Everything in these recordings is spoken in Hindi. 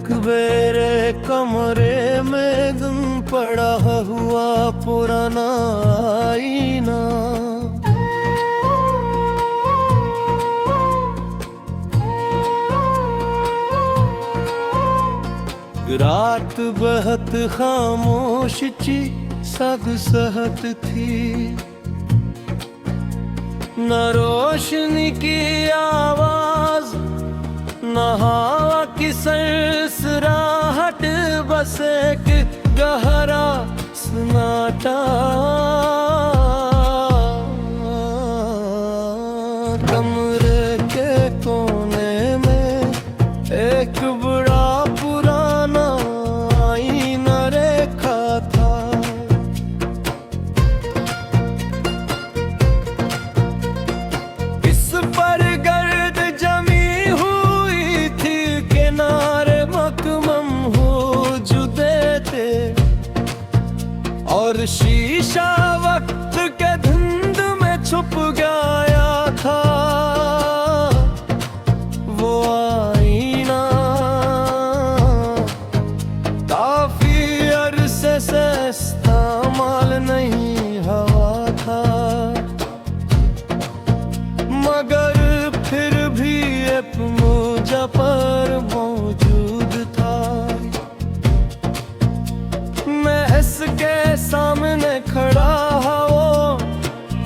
एक मेरे कमरे में गुम पड़ा हुआ पुराना आईना, रात बहुत खामोश ची सब सहत थी, न रोशनी की आवाज न हवा की सरसराहट, बस एक गहरा सन्नाटा। कमरे के कोने में एक बड़ा पुराना आईना रखा था, इस पर गर्द जमी हुई थी, किनारे मकमम हो जुदे थे, और शीशा वक्त के धुंध में छुप गया था। वो आईना काफी अरसे से इस्तेमाल नहीं हुआ था, मगर फिर भी एक मुझ पर मौजूद था। मैं इसके सामने खड़ा वो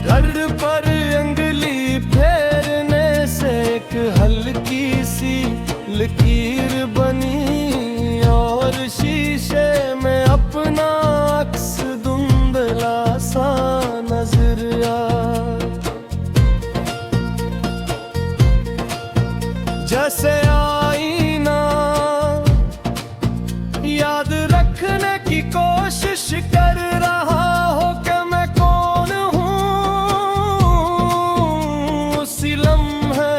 घर पर अंगुली फेरने से एक हल्की सी लकीर बनी, और शीशे में अपना अक्स धुंधला सा नजर आया। जैसे आईना याद रखने की कोशिश कर रहा हो कि मैं कौन हूँ, उसी लम्हे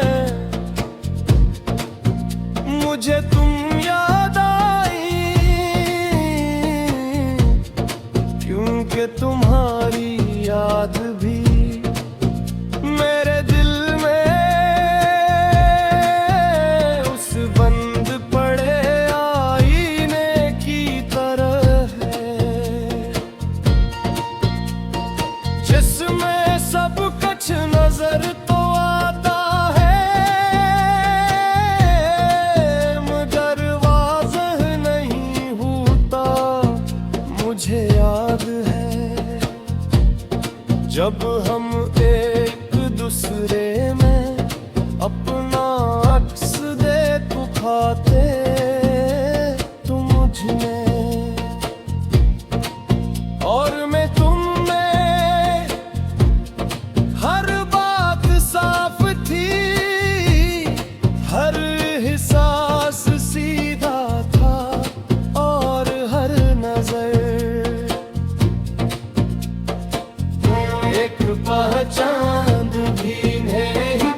मुझे तुम याद आई, क्योंकि तुम्हारी याद भी मेरे दिल में उस बंद पड़े आईने की तरह है, जिसमें सब कुछ नजर तो आता है, मगर वाज़ह नहीं होता। मुझे याद है जब हम एक दूसरे में अपना अक्स दिखाते, तुम मुझ में और मैं तुम में, हर बात साफ थी, हर एहसास सीधा था, और हर नजर एक पहचान भी नहीं।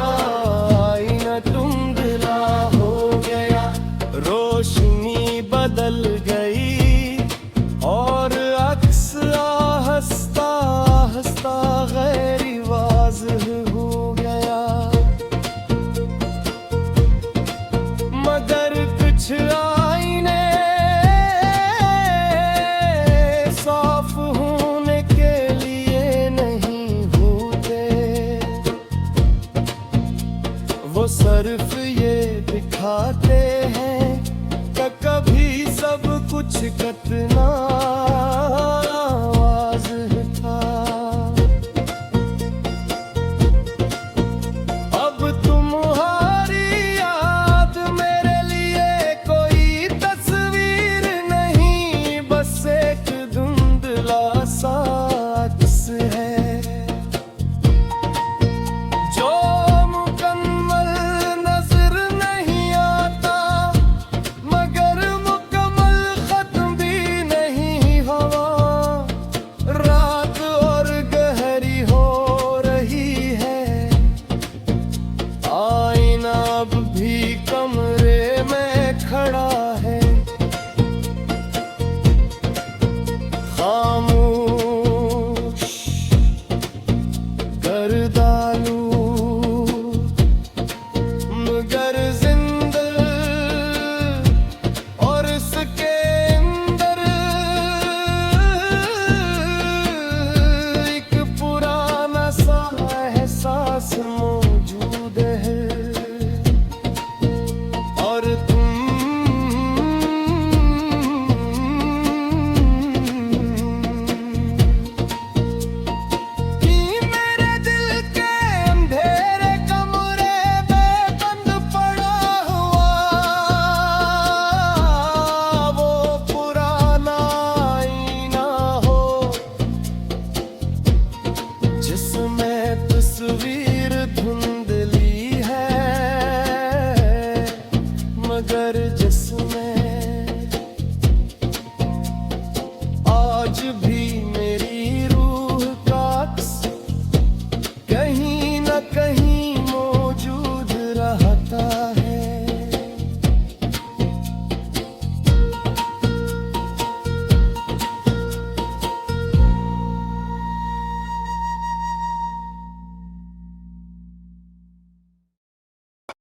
आईना धुंधला हो गया, रोशनी बदल गई, और अक्स आहिस्ता आहिस्ता गैरी वाज़ह हो गया, मगर कुछ आईने साफ होने के लिए नहीं होते, वो सिर्फ ये दिखाते हैं कि कभी सब कुछ कितना